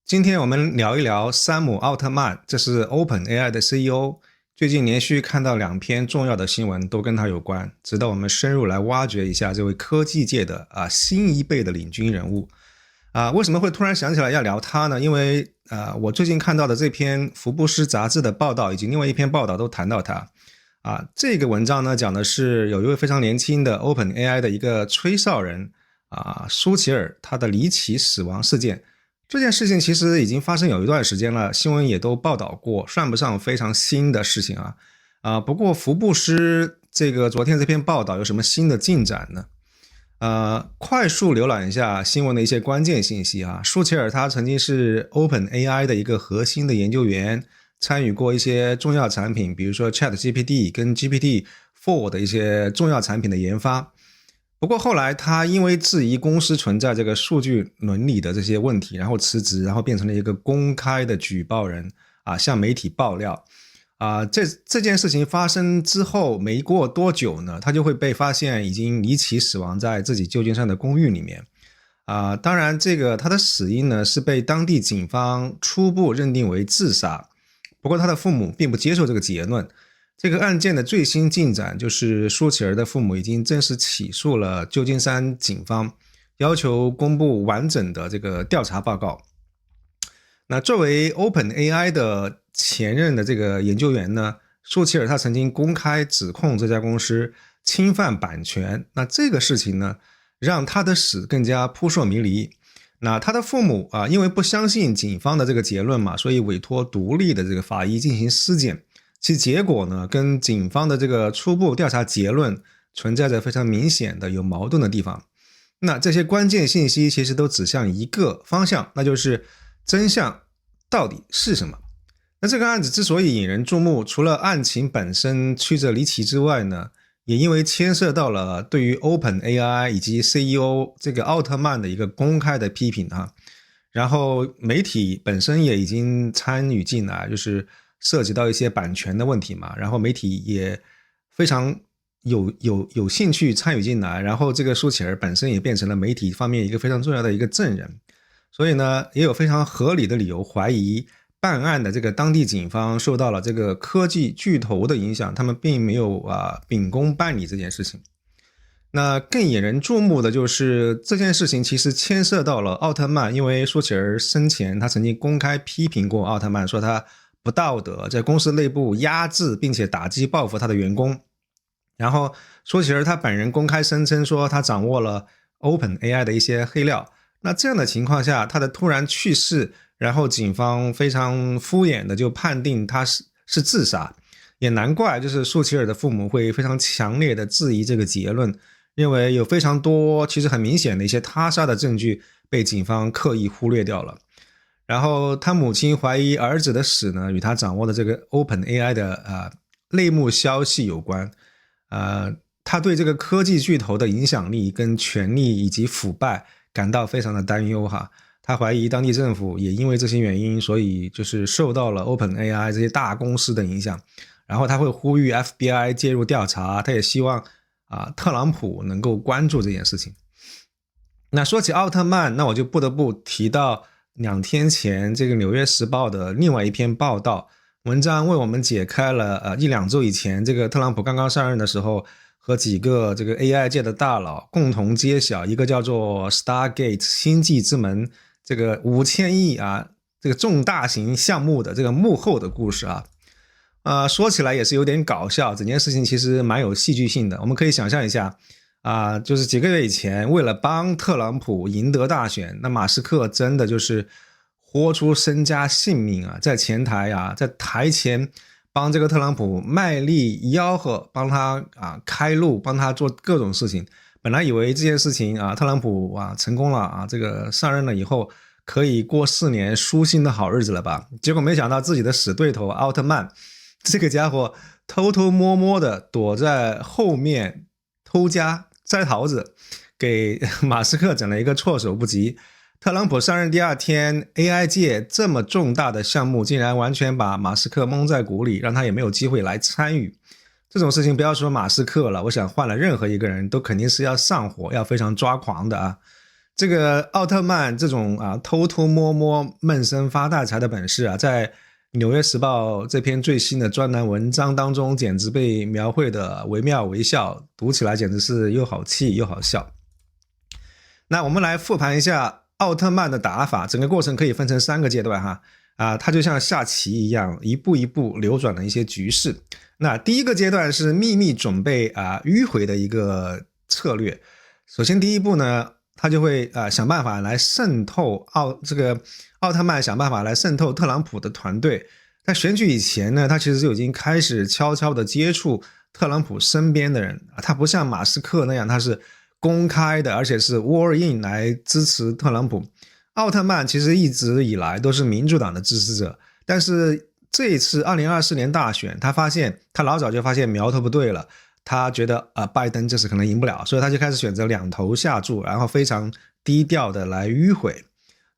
今天我们聊一聊山姆·奥特曼，这是 OpenAI 的 CEO。最近连续看到2篇重要的新闻，都跟他有关，值得我们深入来挖掘一下这位科技界的新一辈的领军人物。为什么会突然想起来要聊他呢？因为我最近看到的这篇福布斯杂志的报道，以及另外一篇报道都谈到他。这个文章呢讲的是有一位非常年轻的 OpenAI 的一个吹哨人舒淇尔，他的离奇死亡事件。这件事情其实已经发生有一段时间了，新闻也都报道过，算不上非常新的事情不过福布斯昨天这篇报道有什么新的进展呢？快速浏览一下新闻的一些关键信息舒淇尔他曾经是 OpenAI 的一个核心的研究员，参与过一些重要产品，比如说 ChatGPT 跟 GPT-4 的一些重要产品的研发。不过后来他因为质疑公司存在这个数据伦理的这些问题，然后辞职，然后变成了一个公开的举报人向媒体爆料。这件事情发生之后没过多久呢，他就会被发现已经离奇死亡在自己旧金山的公寓里面。当然他的死因呢是被当地警方初步认定为自杀，不过他的父母并不接受这个结论。这个案件的最新进展就是舒淇尔的父母已经正式起诉了旧金山警方，要求公布完整的这个调查报告。那作为 OpenAI 的前任的这个研究员呢，舒淇尔他曾经公开指控这家公司侵犯版权，那这个事情呢让他的死更加扑朔迷离。那他的父母因为不相信警方的这个结论嘛，所以委托独立的这个法医进行尸检，其结果呢跟警方的这个初步调查结论存在着非常明显的有矛盾的地方。那这些关键信息其实都指向一个方向，那就是真相到底是什么。那这个案子之所以引人注目，除了案情本身曲折离奇之外呢，也因为牵涉到了对于 OpenAI 以及 CEO 这个奥特曼的一个公开的批评然后媒体本身也已经参与进来，就是涉及到一些版权的问题嘛，然后媒体也非常有兴趣参与进来，然后这个舒淇尔本身也变成了媒体方面一个非常重要的一个证人，所以呢也有非常合理的理由怀疑办案的这个当地警方受到了这个科技巨头的影响，他们并没有秉公办理这件事情。那更引人注目的就是这件事情其实牵涉到了奥特曼，因为舒淇尔生前他曾经公开批评过奥特曼，说他不道德，在公司内部压制并且打击报复他的员工。然后舒淇尔他本人公开声称说他掌握了 OpenAI 的一些黑料。那这样的情况下，他的突然去世，然后警方非常敷衍的就判定他是自杀，也难怪就是舒淇尔的父母会非常强烈的质疑这个结论，认为有非常多其实很明显的一些他杀的证据被警方刻意忽略掉了。然后他母亲怀疑儿子的死呢与他掌握的这个 OpenAI 的内幕消息有关。他对这个科技巨头的影响力跟权力以及腐败感到非常的担忧他怀疑当地政府也因为这些原因，所以就是受到了 OpenAI 这些大公司的影响，然后他会呼吁 FBI 介入调查，他也希望特朗普能够关注这件事情。那说起奥特曼，那我就不得不提到2天前这个纽约时报的另外一篇报道，文章为我们解开了1-2周以前这个特朗普刚刚上任的时候，和几个这个 AI 界的大佬共同揭晓一个叫做 Stargate 星际之门这个5000亿这个重大型项目的这个幕后的故事说起来也是有点搞笑，整件事情其实蛮有戏剧性的。我们可以想象一下就是几个月以前，为了帮特朗普赢得大选，那马斯克真的就是豁出身家性命在前台在台前帮这个特朗普卖力吆喝，帮他开路，帮他做各种事情。本来以为这件事情特朗普成功了这个上任了以后可以过4年舒心的好日子了吧，结果没想到自己的死对头奥特曼这个家伙偷偷摸摸的躲在后面偷家摘桃子，给马斯克整了一个措手不及。特朗普上任第2天 AI 界这么重大的项目竟然完全把马斯克蒙在鼓里，让他也没有机会来参与。这种事情不要说马斯克了，我想换了任何一个人都肯定是要上火，要非常抓狂的这个奥特曼这种偷偷摸摸闷声发大财的本事在纽约时报这篇最新的专栏文章当中简直被描绘的惟妙惟肖，读起来简直是又好气又好笑。那我们来复盘一下奥特曼的打法，整个过程可以分成3个阶段它就像下棋一样，一步一步流转的一些局势。那第一个阶段是秘密准备迂回的一个策略。首先第一步呢，他就会想办法来渗透奥特曼想办法来渗透特朗普的团队。在选举以前呢，他其实就已经开始悄悄的接触特朗普身边的人他不像马斯克那样，他是公开的，而且是 all in 来支持特朗普。奥特曼其实一直以来都是民主党的支持者，但是这一次2024年大选，他老早就发现苗头不对了，他觉得拜登这次可能赢不了，所以他就开始选择两头下注，然后非常低调的来迂回。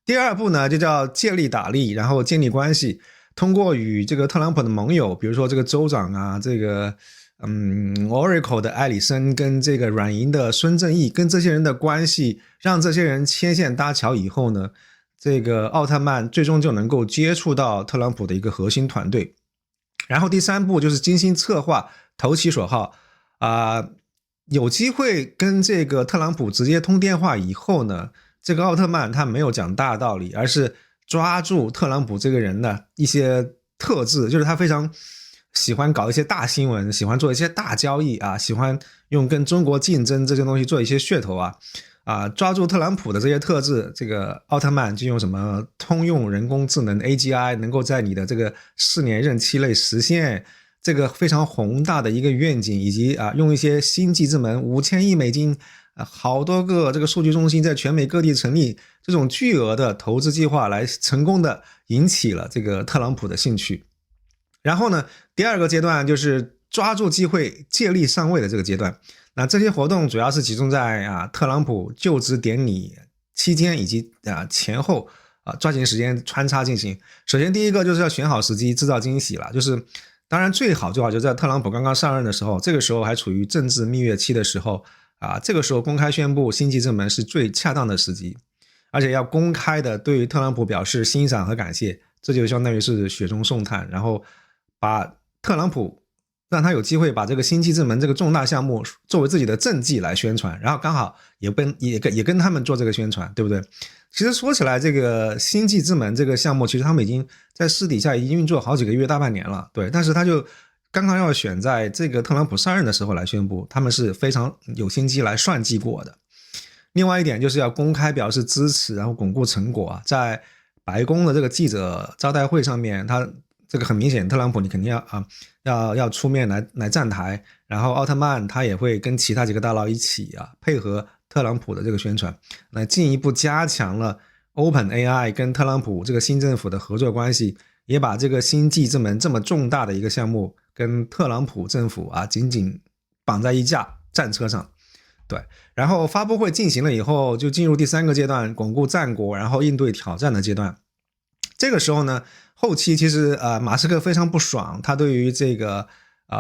第二步呢，就叫借力打力，然后建立关系，通过与这个特朗普的盟友，比如说这个州长这个Oracle 的艾里森跟这个软银的孙正义，跟这些人的关系，让这些人牵线搭桥以后呢，这个奥特曼最终就能够接触到特朗普的一个核心团队。然后第3步就是精心策划，投其所好有机会跟这个特朗普直接通电话以后呢，这个奥特曼他没有讲大道理，而是抓住特朗普这个人的一些特质，就是他非常喜欢搞一些大新闻，喜欢做一些大交易喜欢用跟中国竞争这些东西做一些噱头抓住特朗普的这些特质，这个奥特曼就用什么通用人工智能 AGI 能够在你的这个4年任期内实现这个非常宏大的一个愿景，以及用一些星际之门5000亿美金好多个这个数据中心在全美各地成立，这种巨额的投资计划来成功的引起了这个特朗普的兴趣。然后呢，第2个阶段就是抓住机会借力上位的这个阶段。那这些活动主要是集中在特朗普就职典礼期间以及前后抓紧时间穿插进行。首先第一个就是要选好时机制造惊喜了，就是当然最好就在特朗普刚刚上任的时候，这个时候还处于政治蜜月期的时候这个时候公开宣布星际之门是最恰当的时机，而且要公开的对特朗普表示欣赏和感谢，这就相当于是雪中送炭，然后把特朗普让他有机会把这个星际之门这个重大项目作为自己的政绩来宣传，然后刚好也跟他们做这个宣传，对不对？其实说起来，这个星际之门这个项目其实他们已经在私底下已经运作好几个月大半年了，对，但是他就刚刚要选在这个特朗普上任的时候来宣布，他们是非常有心机来算计过的。另外一点就是要公开表示支持，然后巩固成果在白宫的这个记者招待会上面，他这个很明显特朗普你肯定要出面来站台，然后奥特曼他也会跟其他几个大佬一起配合特朗普的这个宣传，来进一步加强了 OpenAI 跟特朗普这个新政府的合作关系，也把这个星际之门这么重大的一个项目跟特朗普政府紧紧绑在一架战车上。对，然后发布会进行了以后，就进入第3个阶段，巩固战果，然后应对挑战的阶段。这个时候呢，后期其实马斯克非常不爽，他对于这个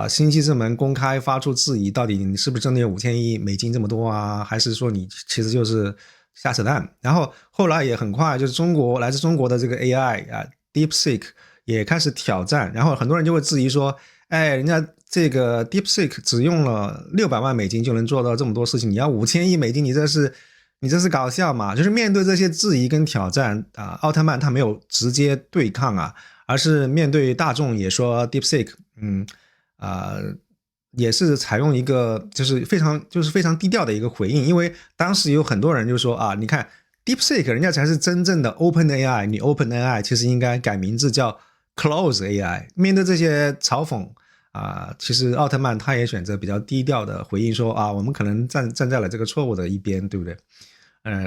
星际之门公开发出质疑，到底你是不是真的有5000亿美金这么多还是说你其实就是瞎扯淡。然后后来也很快就是来自中国的这个 AI DeepSeek 也开始挑战，然后很多人就会质疑说，人家这个 DeepSeek 只用了600万美金就能做到这么多事情，你要5000亿美金，你这是搞笑嘛？就是面对这些质疑跟挑战奥特曼他没有直接对抗而是面对大众也说 DeepSeek 也是采用一个就是非常低调的一个回应。因为当时有很多人就说你看 DeepSeek 人家才是真正的 OpenAI， 你 OpenAI 其实应该改名字叫 Close AI。 面对这些嘲讽其实奥特曼他也选择比较低调的回应说我们可能站在了这个错误的一边，对不对？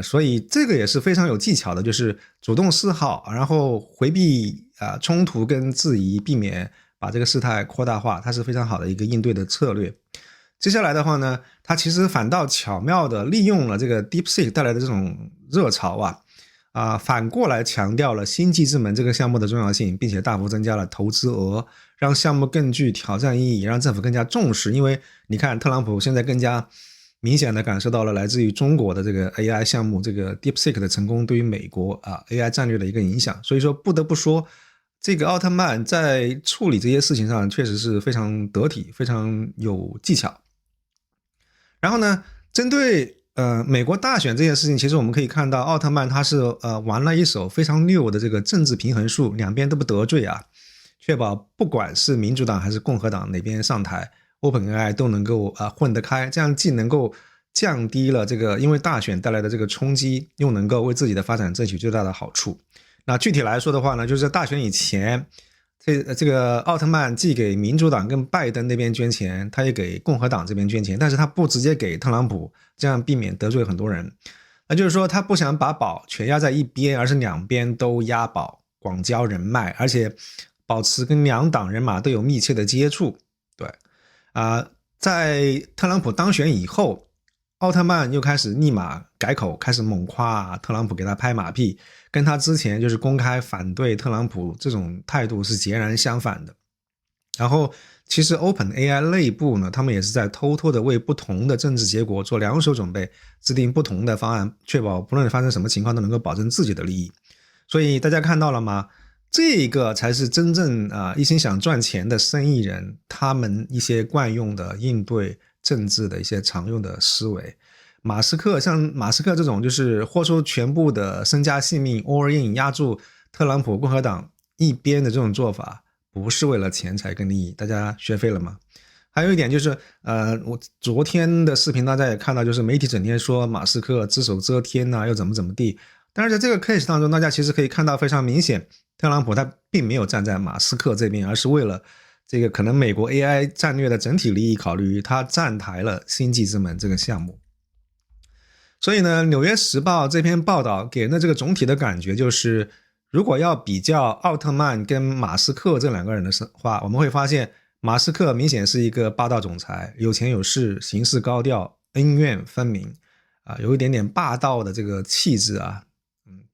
所以这个也是非常有技巧的，就是主动示好，然后回避冲突跟质疑，避免把这个事态扩大化，它是非常好的一个应对的策略。接下来的话呢，它其实反倒巧妙的利用了这个 DeepSeek 带来的这种热潮反过来强调了星际之门这个项目的重要性，并且大幅增加了投资额，让项目更具挑战意义，让政府更加重视。因为你看特朗普现在更加明显的感受到了来自于中国的这个 AI 项目，这个 DeepSeek 的成功对于美国AI 战略的一个影响。所以说不得不说，这个奥特曼在处理这些事情上确实是非常得体，非常有技巧。然后呢，针对美国大选这件事情，其实我们可以看到奥特曼他是玩了一手非常溜的这个政治平衡术，两边都不得罪啊，确保不管是民主党还是共和党哪边上台， OpenAI 都能够混得开，这样既能够降低了这个因为大选带来的这个冲击，又能够为自己的发展争取最大的好处。那具体来说的话呢，就是在大选以前，这个奥特曼既给民主党跟拜登那边捐钱，他也给共和党这边捐钱，但是他不直接给特朗普，这样避免得罪很多人。那就是说他不想把宝全压在一边，而是两边都押宝，广交人脉，而且保持跟两党人马都有密切的接触。对在特朗普当选以后，奥特曼又开始立马改口，开始猛夸特朗普，给他拍马屁，跟他之前就是公开反对特朗普这种态度是截然相反的。然后其实 OpenAI 内部呢，他们也是在偷偷的为不同的政治结果做两手准备，制定不同的方案，确保不论发生什么情况都能够保证自己的利益。所以大家看到了吗？这个才是真正一心想赚钱的生意人，他们一些惯用的应对政治的一些常用的思维。像马斯克这种就是豁出全部的身家性命 all in 压住特朗普共和党一边的这种做法，不是为了钱财跟利益，大家学会了吗？还有一点就是我昨天的视频大家也看到，就是媒体整天说马斯克只手遮天又怎么地，但是在这个 case 当中，大家其实可以看到非常明显，特朗普他并没有站在马斯克这边，而是为了这个可能美国 AI 战略的整体利益考虑，他站台了星际之门这个项目。所以呢，纽约时报这篇报道给人的这个总体的感觉就是，如果要比较奥特曼跟马斯克这两个人的话，我们会发现马斯克明显是一个霸道总裁，有钱有势，行事高调，恩怨分明有一点点霸道的这个气质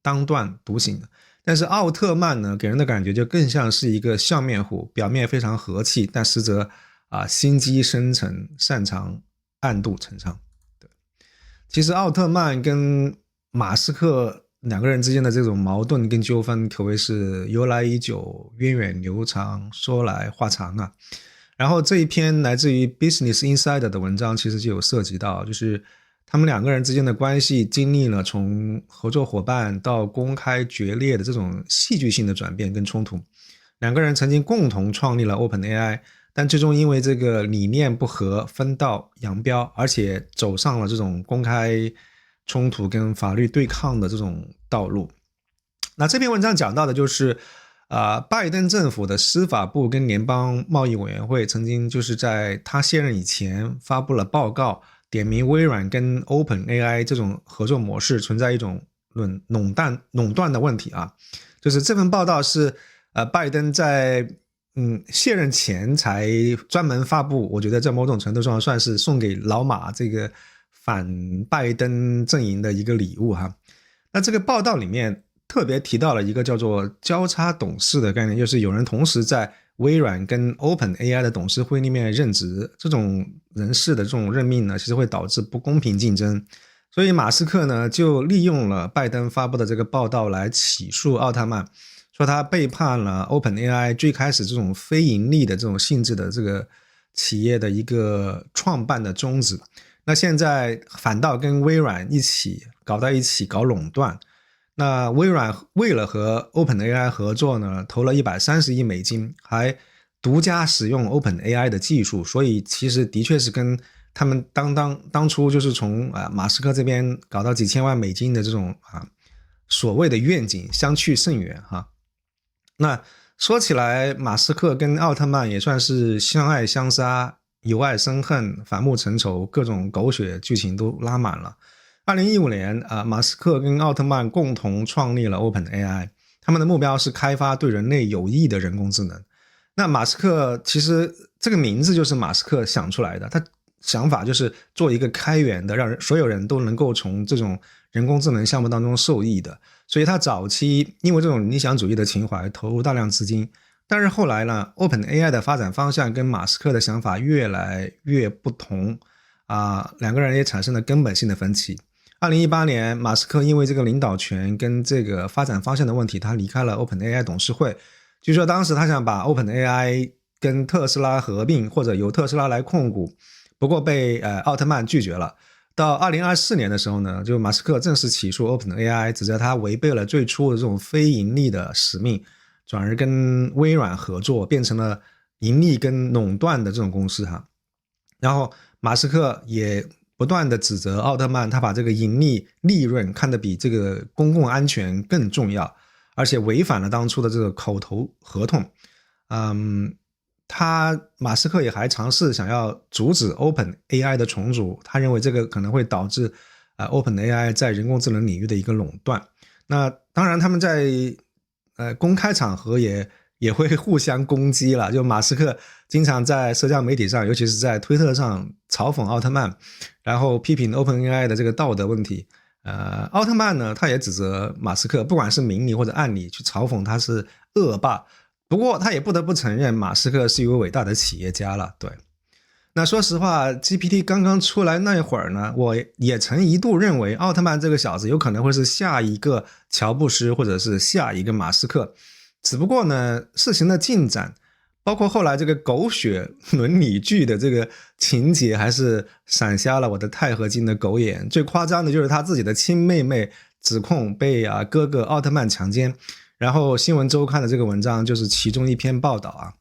当断独行的。但是奥特曼呢，给人的感觉就更像是一个笑面虎，表面非常和气，但实则心机深沉，擅长暗度陈仓。其实奥特曼跟马斯克两个人之间的这种矛盾跟纠纷可谓是由来已久，源远流长，说来话长啊。然后这一篇来自于 Business Insider 的文章其实就有涉及到，就是他们两个人之间的关系经历了从合作伙伴到公开决裂的这种戏剧性的转变跟冲突。两个人曾经共同创立了 OpenAI，但最终因为这个理念不合分道扬镳，而且走上了这种公开冲突跟法律对抗的这种道路。那这篇文章讲到的就是拜登政府的司法部跟联邦贸易委员会曾经就是在他卸任以前发布了报告，点名微软跟 OpenAI 这种合作模式存在一种垄断的问题就是这份报道是拜登在卸任前才专门发布，我觉得在某种程度上算是送给老马这个反拜登阵营的一个礼物那这个报道里面特别提到了一个叫做交叉董事的概念，就是有人同时在微软跟 OpenAI 的董事会里面任职，这种人事的这种任命呢，其实会导致不公平竞争。所以马斯克呢就利用了拜登发布的这个报道来起诉奥特曼，说他背叛了 OpenAI 最开始这种非盈利的这种性质的这个企业的一个创办的宗旨。那现在反倒跟微软一起搞到一起搞垄断。那微软为了和 OpenAI 合作呢，投了130亿美金，还独家使用 OpenAI 的技术，所以其实的确是跟他们当初就是从马斯克这边搞到几千万美金的这种所谓的愿景相去甚远那说起来，马斯克跟奥特曼也算是相爱相杀，由爱生恨，反目成仇，各种狗血剧情都拉满了。2015年马斯克跟奥特曼共同创立了 OpenAI， 他们的目标是开发对人类有益的人工智能。那马斯克其实这个名字就是马斯克想出来的，他想法就是做一个开源的，让所有人都能够从这种人工智能项目当中受益的。所以他早期因为这种理想主义的情怀投入大量资金，但是后来呢 OpenAI 的发展方向跟马斯克的想法越来越不同两个人也产生了根本性的分歧。2018年，马斯克因为这个领导权跟这个发展方向的问题，他离开了 OpenAI 董事会。据说当时他想把 OpenAI 跟特斯拉合并，或者由特斯拉来控股，不过被奥特曼拒绝了。到2024年的时候呢，就马斯克正式起诉 OpenAI， 指责他违背了最初的这种非盈利的使命，转而跟微软合作，变成了盈利跟垄断的这种公司哈。然后马斯克也不断的指责奥特曼，他把这个盈利利润看得比这个公共安全更重要，而且违反了当初的这个口头合同。马斯克也还尝试想要阻止 OpenAI 的重组，他认为这个可能会导致OpenAI 在人工智能领域的一个垄断。那当然他们在公开场合也会互相攻击了，就马斯克经常在社交媒体上，尤其是在推特上嘲讽奥特曼，然后批评 OpenAI 的这个道德问题。奥特曼呢，他也指责马斯克，不管是明里或者暗里去嘲讽他是恶霸。不过他也不得不承认马斯克是一位伟大的企业家了。对，那说实话 GPT 刚刚出来那会儿呢，我也曾一度认为奥特曼这个小子有可能会是下一个乔布斯或者是下一个马斯克。只不过呢，事情的进展包括后来这个狗血伦理剧的这个情节，还是闪瞎了我的钛合金的狗眼。最夸张的就是他自己的亲妹妹指控被哥哥奥特曼强奸，然后新闻周刊的这个文章就是其中一篇报道啊。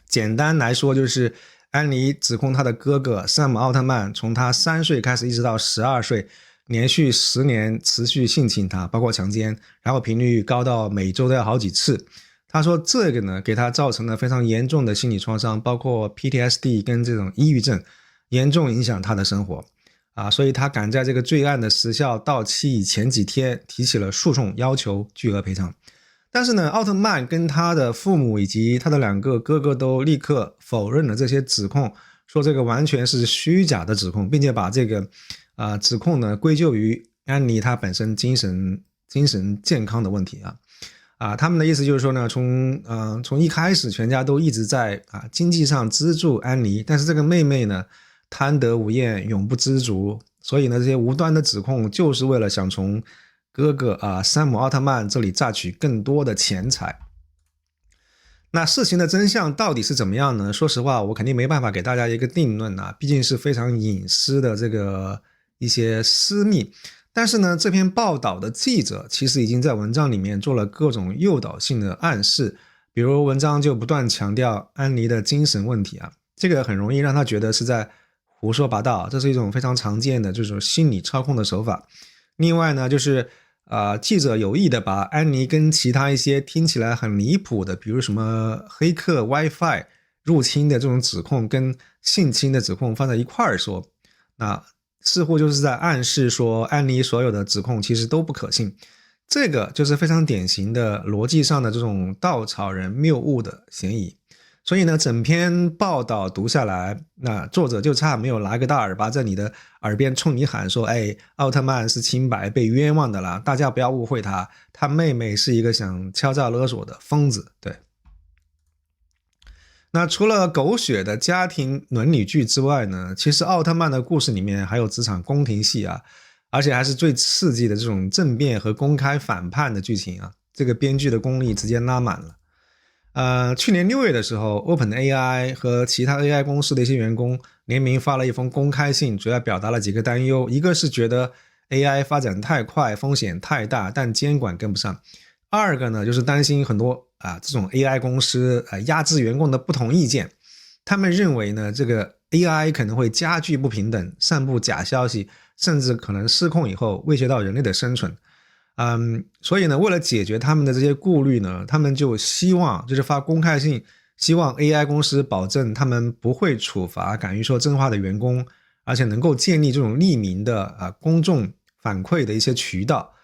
简单来说就是安妮指控他的哥哥山姆奥特曼从他3岁开始一直到12岁，连续10年持续性侵他，包括强奸，然后频率高到每周都要好几次。他说这个呢给他造成了非常严重的心理创伤，包括 PTSD 跟这种抑郁症，严重影响他的生活所以他赶在这个罪案的时效到期以前几天提起了诉讼，要求巨额赔偿。但是呢，奥特曼跟他的父母以及他的2个哥哥都立刻否认了这些指控，说这个完全是虚假的指控，并且把这个指控呢归咎于安妮她本身精神健康的问题他们的意思就是说呢，从一开始全家都一直在经济上资助安妮，但是这个妹妹呢贪得无厌，永不知足，所以呢这些无端的指控就是为了想从哥哥山姆奥特曼这里榨取更多的钱财。那事情的真相到底是怎么样呢？说实话我肯定没办法给大家一个定论毕竟是非常隐私的这个一些私密。但是呢，这篇报道的记者其实已经在文章里面做了各种诱导性的暗示，比如文章就不断强调安妮的精神问题这个很容易让他觉得是在胡说八道，这是一种非常常见的这种心理操控的手法。另外呢，就是记者有意的把安妮跟其他一些听起来很离谱的，比如什么黑客 WiFi 入侵的这种指控跟性侵的指控放在一块儿说，那似乎就是在暗示说安妮所有的指控其实都不可信。这个就是非常典型的逻辑上的这种稻草人谬误的嫌疑。所以呢，整篇报道读下来，那作者就差没有拿个大耳巴在你的耳边冲你喊说，奥特曼是清白被冤枉的啦，大家不要误会他妹妹是一个想敲诈勒索的疯子。对，那除了狗血的家庭伦理剧之外呢，其实奥特曼的故事里面还有几场宫廷戏而且还是最刺激的这种政变和公开反叛的剧情这个编剧的功力直接拉满了。去年6月的时候 OpenAI 和其他 AI 公司的一些员工联名发了一封公开信，主要表达了几个担忧。一个是觉得 AI 发展太快，风险太大，但监管跟不上。二个呢，就是担心很多这种 AI 公司压制员工的不同意见。他们认为呢，这个 AI 可能会加剧不平等，散布假消息，甚至可能失控以后威胁到人类的生存。所以呢，为了解决他们的这些顾虑呢，他们就希望就是发公开信，希望 AI 公司保证他们不会处罚敢于说真话的员工，而且能够建立这种匿名的公众反馈的一些渠道。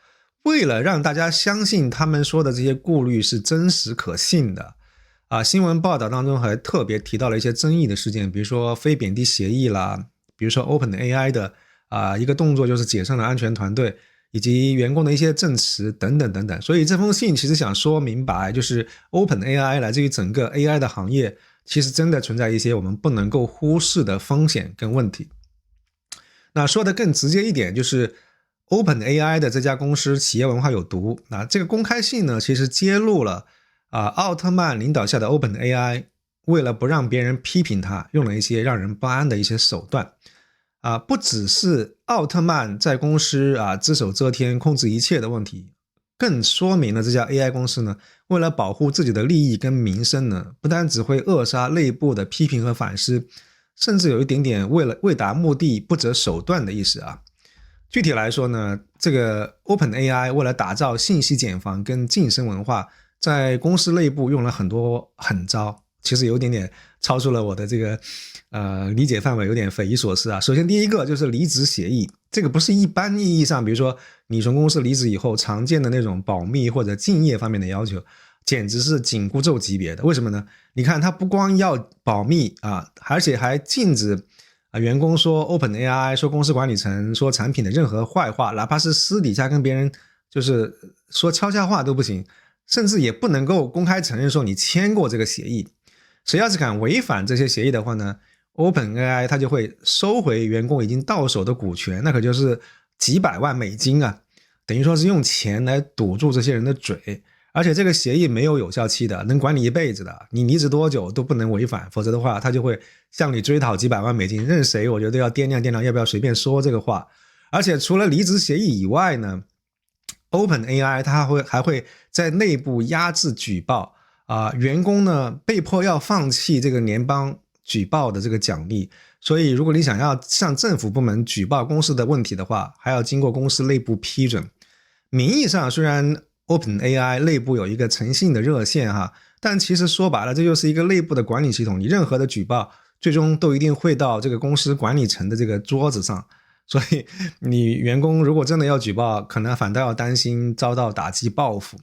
为了让大家相信他们说的这些顾虑是真实可信的新闻报道当中还特别提到了一些争议的事件，比如说非贬低协议啦，比如说 OpenAI 的一个动作就是解散了安全团队，以及员工的一些证词等等等等。所以这封信其实想说明白，就是 OpenAI 来自于整个 AI 的行业，其实真的存在一些我们不能够忽视的风险跟问题。那说的更直接一点，就是 OpenAI 的这家公司企业文化有毒。那这个公开信呢，其实揭露了奥特曼领导下的 OpenAI 为了不让别人批评他，用了一些让人不安的一些手段。不只是奥特曼在公司只手遮天控制一切的问题，更说明了这家 AI 公司呢，为了保护自己的利益跟名声呢，不单只会扼杀内部的批评和反思，甚至有一点点为达目的不择手段的意思啊。具体来说呢，这个 OpenAI 为了打造信息茧房跟晋升文化，在公司内部用了很多狠招，其实有点点超出了我的这个理解范围，有点匪夷所思啊。首先第一个就是离职协议，这个不是一般意义上比如说你从公司离职以后常见的那种保密或者竞业方面的要求，简直是紧箍咒级别的。为什么呢？你看他不光要保密而且还禁止员工说 OpenAI 说公司管理层说产品的任何坏话，哪怕是私底下跟别人就是说悄悄话都不行，甚至也不能够公开承认说你签过这个协议。谁要是敢违反这些协议的话呢， OpenAI 它就会收回员工已经到手的股权，那可就是几百万美金啊，等于说是用钱来堵住这些人的嘴。而且这个协议没有有效期的，能管你一辈子的，你离职多久都不能违反，否则的话他就会向你追讨几百万美金，任谁我觉得都要掂量掂量要不要随便说这个话。而且除了离职协议以外呢， OpenAI 它还会在内部压制举报员工呢被迫要放弃这个联邦举报的这个奖励，所以如果你想要向政府部门举报公司的问题的话，还要经过公司内部批准。名义上虽然 OpenAI 内部有一个诚信的热线但其实说白了这就是一个内部的管理系统，你任何的举报最终都一定会到这个公司管理层的这个桌子上，所以你员工如果真的要举报，可能反倒要担心遭到打击报复。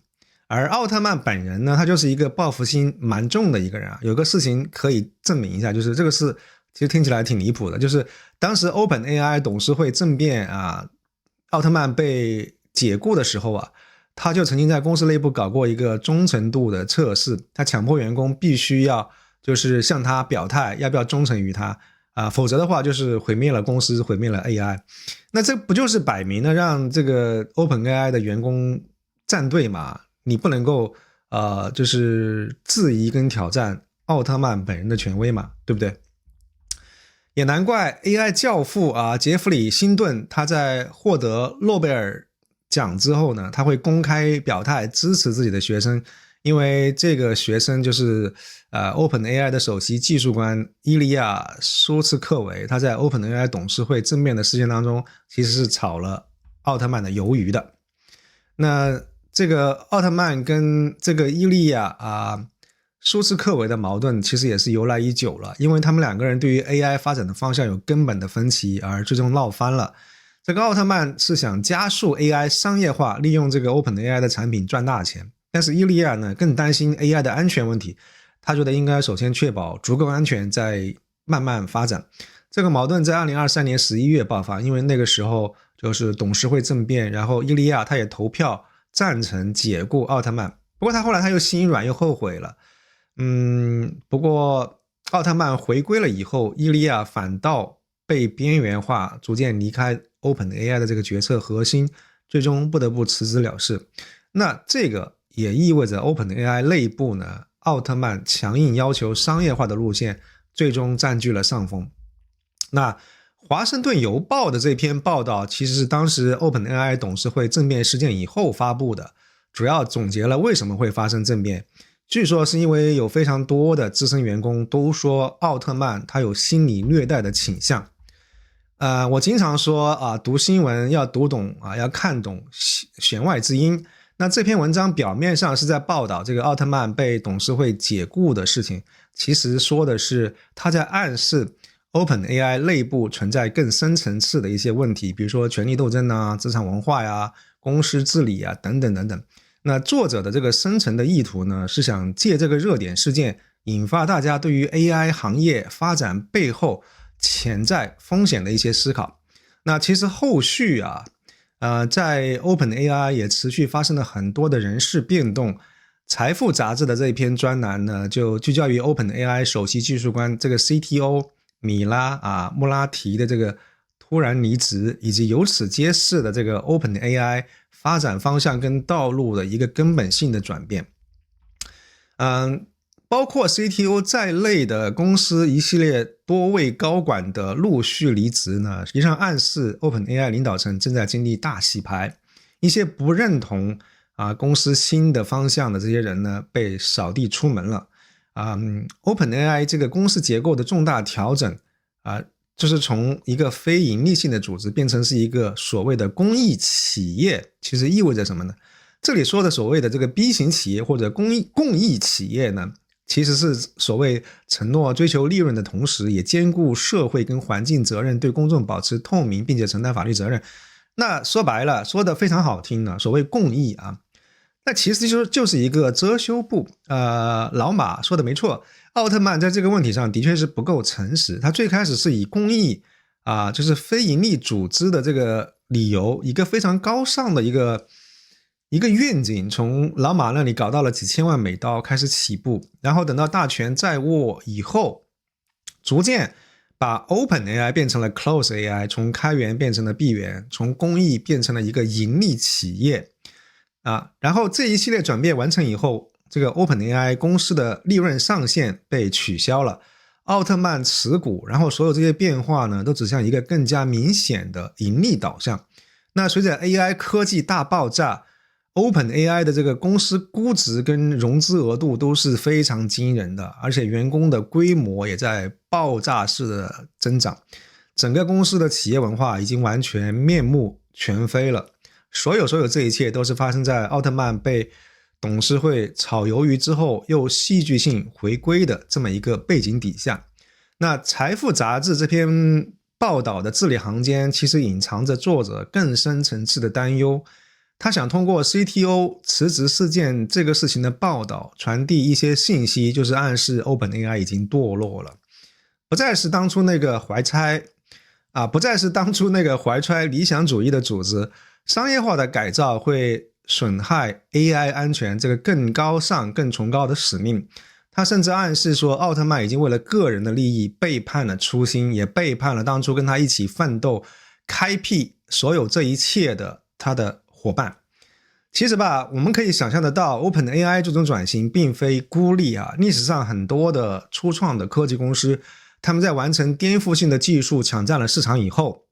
而奥特曼本人呢，他就是一个报复心蛮重的一个人有个事情可以证明一下，就是这个事其实听起来挺离谱的，就是当时 OpenAI 董事会政变奥特曼被解雇的时候他就曾经在公司内部搞过一个忠诚度的测试，他强迫员工必须要就是向他表态要不要忠诚于他否则的话就是毁灭了公司，毁灭了 AI。 那这不就是摆明了让这个 OpenAI 的员工站队嘛？你不能够就是质疑跟挑战奥特曼本人的权威嘛，对不对？也难怪 AI 教父杰弗里·辛顿他在获得诺贝尔奖之后呢，他会公开表态支持自己的学生，因为这个学生就是OpenAI 的首席技术官伊利亚·舒茨克维，他在 OpenAI 董事会政变的事件当中其实是炒了奥特曼的鱿鱼的。那这个奥特曼跟这个伊利亚舒茨克维的矛盾其实也是由来已久了，因为他们两个人对于 AI 发展的方向有根本的分歧，而最终闹翻了。这个奥特曼是想加速 AI 商业化，利用这个 OpenAI 的产品赚大钱，但是伊利亚呢更担心 AI 的安全问题，他觉得应该首先确保足够安全再慢慢发展。这个矛盾在2023年11月爆发，因为那个时候就是董事会政变，然后伊利亚他也投票赞成解雇奥特曼，不过他后来他又心软又后悔了。不过奥特曼回归了以后，伊利亚反倒被边缘化，逐渐离开 OpenAI 的这个决策核心，最终不得不辞职了事。那这个也意味着 OpenAI 内部呢，奥特曼强硬要求商业化的路线最终占据了上风。那华盛顿邮报的这篇报道其实是当时 OpenAI 董事会政变事件以后发布的，主要总结了为什么会发生政变。据说是因为有非常多的资深员工都说奥特曼他有心理虐待的倾向。我经常说读新闻要读懂要看懂弦外之音。那这篇文章表面上是在报道这个奥特曼被董事会解雇的事情，其实说的是他在暗示 OpenAI 内部存在更深层次的一些问题，比如说权力斗争职场文化公司治理等等等等。那作者的这个深层的意图呢，是想借这个热点事件引发大家对于 AI 行业发展背后潜在风险的一些思考。那其实后续在 OpenAI 也持续发生了很多的人事变动。财富杂志的这一篇专栏呢，就聚焦于 OpenAI 首席技术官这个 CTO 米拉穆拉提的这个突然离职，以及由此揭示的这个 OpenAI 发展方向跟道路的一个根本性的转变。包括 CTO 在内的公司一系列多位高管的陆续离职呢，实际上暗示 OpenAI 领导层正在经历大洗牌。一些不认同公司新的方向的这些人呢，被扫地出门了。OpenAI 这个公司结构的重大调整就是从一个非盈利性的组织变成是一个所谓的公益企业，其实意味着什么呢？这里说的所谓的这个 B 型企业或者公益企业呢，其实是所谓承诺追求利润的同时，也兼顾社会跟环境责任，对公众保持透明，并且承担法律责任。那说白了，说的非常好听呢，所谓公益那其实就是一个遮羞布。老马说的没错，奥特曼在这个问题上的确是不够诚实。他最开始是以公益就是非盈利组织的这个理由，一个非常高尚的一个愿景，从老马那里搞到了几千万美刀开始起步，然后等到大权在握以后，逐渐把 OpenAI 变成了 Close AI， 从开源变成了闭源，从公益变成了一个盈利企业然后这一系列转变完成以后，这个 OpenAI 公司的利润上限被取消了，奥特曼持股，然后所有这些变化呢，都指向一个更加明显的盈利导向。那随着 AI 科技大爆炸， OpenAI 的这个公司估值跟融资额度都是非常惊人的，而且员工的规模也在爆炸式的增长，整个公司的企业文化已经完全面目全非了。所有这一切都是发生在奥特曼被董事会炒鱿鱼之后又戏剧性回归的这么一个背景底下。那财富杂志这篇报道的字里行间其实隐藏着作者更深层次的担忧，他想通过 CTO 辞职事件这个事情的报道传递一些信息，就是暗示 OpenAI 已经堕落了，不再是当初那个怀揣理想主义的组织。商业化的改造会损害 AI 安全这个更高尚更崇高的使命。他甚至暗示说，奥特曼已经为了个人的利益背叛了初心，也背叛了当初跟他一起奋斗开辟所有这一切的他的伙伴。其实吧，我们可以想象得到 OpenAI 这种转型并非孤立历史上很多的初创的科技公司，他们在完成颠覆性的技术抢占了市场以后，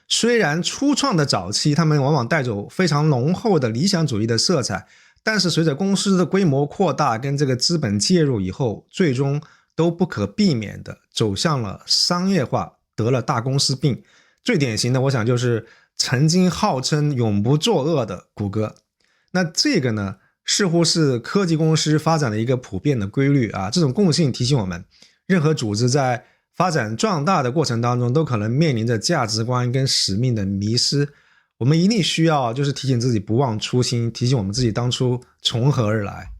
虽然初创的早期他们往往带走非常浓厚的理想主义的色彩，但是随着公司的规模扩大跟这个资本介入以后，最终都不可避免的走向了商业化，得了大公司病。最典型的我想就是曾经号称永不作恶的谷歌。那这个呢，似乎是科技公司发展的一个普遍的规律这种共性提醒我们，任何组织在发展壮大的过程当中都可能面临着价值观跟使命的迷失。我们一定需要就是提醒自己不忘初心，提醒我们自己当初从何而来。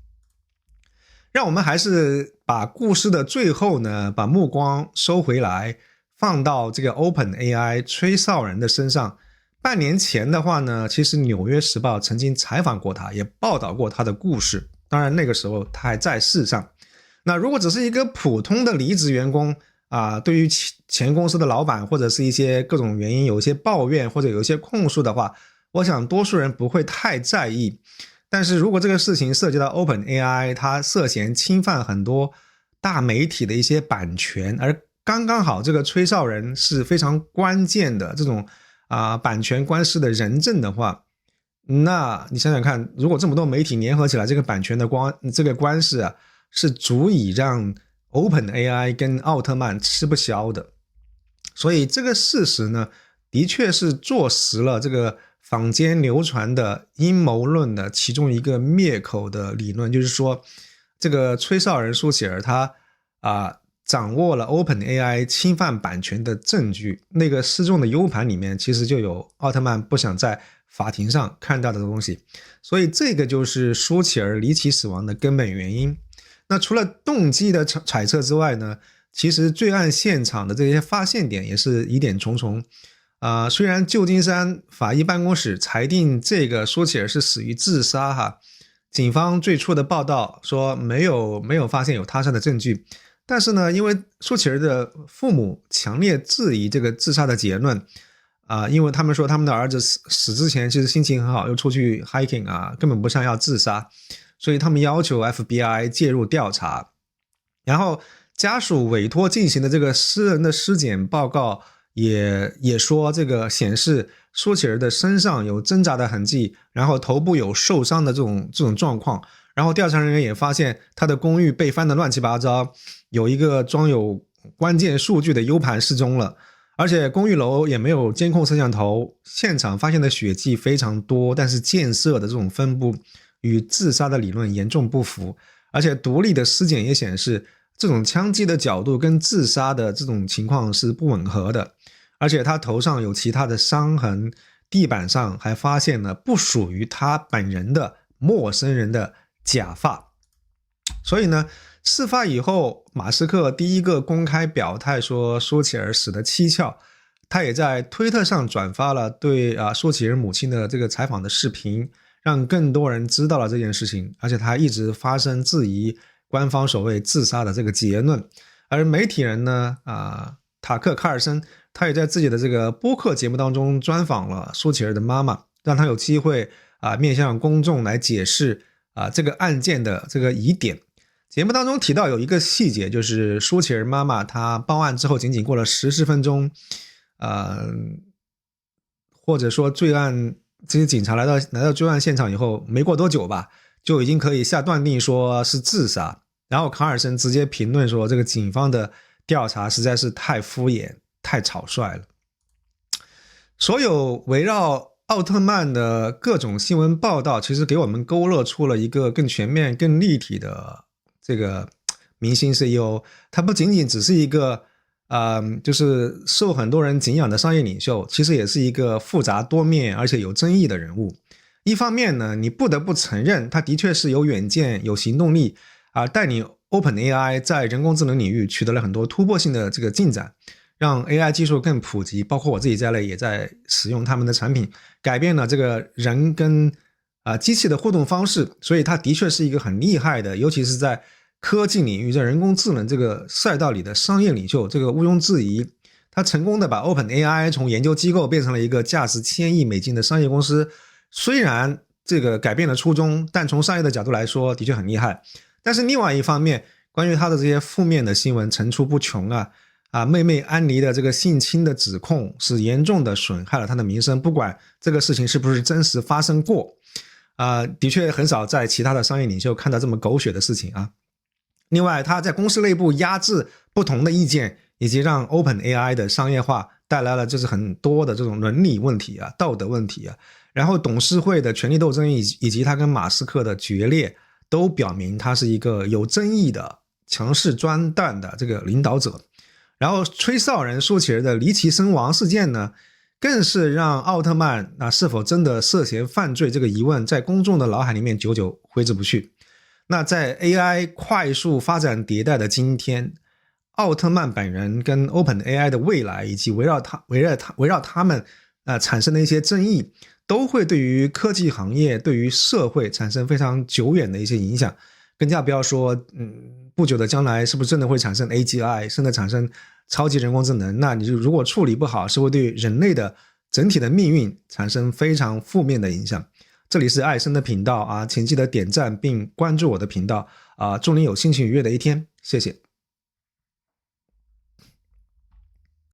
让我们还是把故事的最后呢，把目光收回来，放到这个 OpenAI 吹哨人的身上。半年前的话呢，其实纽约时报曾经采访过他，也报道过他的故事，当然那个时候他还在世上。那如果只是一个普通的离职员工对于前公司的老板或者是一些各种原因有一些抱怨或者有一些控诉的话，我想多数人不会太在意。但是如果这个事情涉及到 OpenAI， 它涉嫌侵犯很多大媒体的一些版权，而刚刚好这个吹哨人是非常关键的这种版权官司的人证的话，那你想想看，如果这么多媒体联合起来，这个版权的这个官司是足以让 OpenAI 跟奥特曼吃不消的。所以这个事实呢，的确是坐实了这个坊间流传的阴谋论的其中一个灭口的理论，就是说这个吹哨人舒淇尔他掌握了 OpenAI 侵犯版权的证据，那个失踪的 U 盘里面其实就有奥特曼不想在法庭上看到的东西，所以这个就是舒淇尔离奇死亡的根本原因。那除了动机的揣测之外呢，其实罪案现场的这些发现点也是疑点重重。虽然旧金山法医办公室裁定这个舒淇尔是死于自杀警方最初的报道说没有发现有他杀的证据，但是呢，因为舒淇儿的父母强烈质疑这个自杀的结论因为他们说他们的儿子死之前其实心情很好，又出去 hiking 根本不像要自杀，所以他们要求 FBI 介入调查。然后家属委托进行的这个私人的尸检报告也说，这个显示舒淇儿的身上有挣扎的痕迹，然后头部有受伤的这种状况。然后调查人员也发现他的公寓被翻得乱七八糟，有一个装有关键数据的 U 盘失踪了，而且公寓楼也没有监控摄像头，现场发现的血迹非常多，但是溅射的这种分布与自杀的理论严重不符，而且独立的尸检也显示这种枪击的角度跟自杀的这种情况是不吻合的，而且他头上有其他的伤痕，地板上还发现了不属于他本人的陌生人的假发。所以呢，事发以后，马斯克第一个公开表态说舒淇儿死的蹊跷，他也在推特上转发了对舒淇儿母亲的这个采访的视频，让更多人知道了这件事情，而且他一直发声质疑官方所谓自杀的这个结论。而媒体人呢塔克·卡尔森，他也在自己的这个播客节目当中专访了舒淇儿的妈妈，让他有机会面向公众来解释这个案件的这个疑点。节目当中提到有一个细节，就是舒淇儿妈妈她报案之后仅仅过了10分钟，或者说这些警察来到罪案现场以后没过多久吧，就已经可以下断定说是自杀。然后卡尔森直接评论说，这个警方的调查实在是太敷衍太草率了。所有围绕奥特曼的各种新闻报道，其实给我们勾勒出了一个更全面更立体的这个明星 CEO。 他不仅仅只是一个就是受很多人敬仰的商业领袖，其实也是一个复杂多面而且有争议的人物。一方面呢，你不得不承认他的确是有远见有行动力带领 OpenAI 在人工智能领域取得了很多突破性的这个进展，让 AI 技术更普及，包括我自己在内也在使用他们的产品，改变了这个人跟机器的互动方式。所以他的确是一个很厉害的，尤其是在科技领域，在人工智能这个赛道里的商业领袖，这个毋庸置疑。他成功的把 OpenAI 从研究机构变成了一个价值1000亿美金的商业公司，虽然这个改变了初衷，但从商业的角度来说的确很厉害。但是另外一方面，关于他的这些负面的新闻层出不穷妹妹安妮的这个性侵的指控是严重的损害了他的名声，不管这个事情是不是真实发生过的确很少在其他的商业领袖看到这么狗血的事情另外，他在公司内部压制不同的意见，以及让 OpenAI 的商业化带来了就是很多的这种伦理问题道德问题然后董事会的权力斗争以及他跟马斯克的决裂，都表明他是一个有争议的强势专断的这个领导者。然后吹哨人舒淇儿的离奇身亡事件呢，更是让奥特曼是否真的涉嫌犯罪这个疑问在公众的脑海里面久久挥之不去。那在 AI 快速发展迭代的今天，奥特曼本人跟 OpenAI 的未来，以及围绕他们产生的一些争议，都会对于科技行业对于社会产生非常久远的一些影响。更加不要说不久的将来是不是真的会产生 AGI， 甚至产生超级人工智能，那你如果处理不好，是会对人类的整体的命运产生非常负面的影响。这里是艾森的频道请记得点赞并关注我的频道祝你有心情愉悦的一天，谢谢。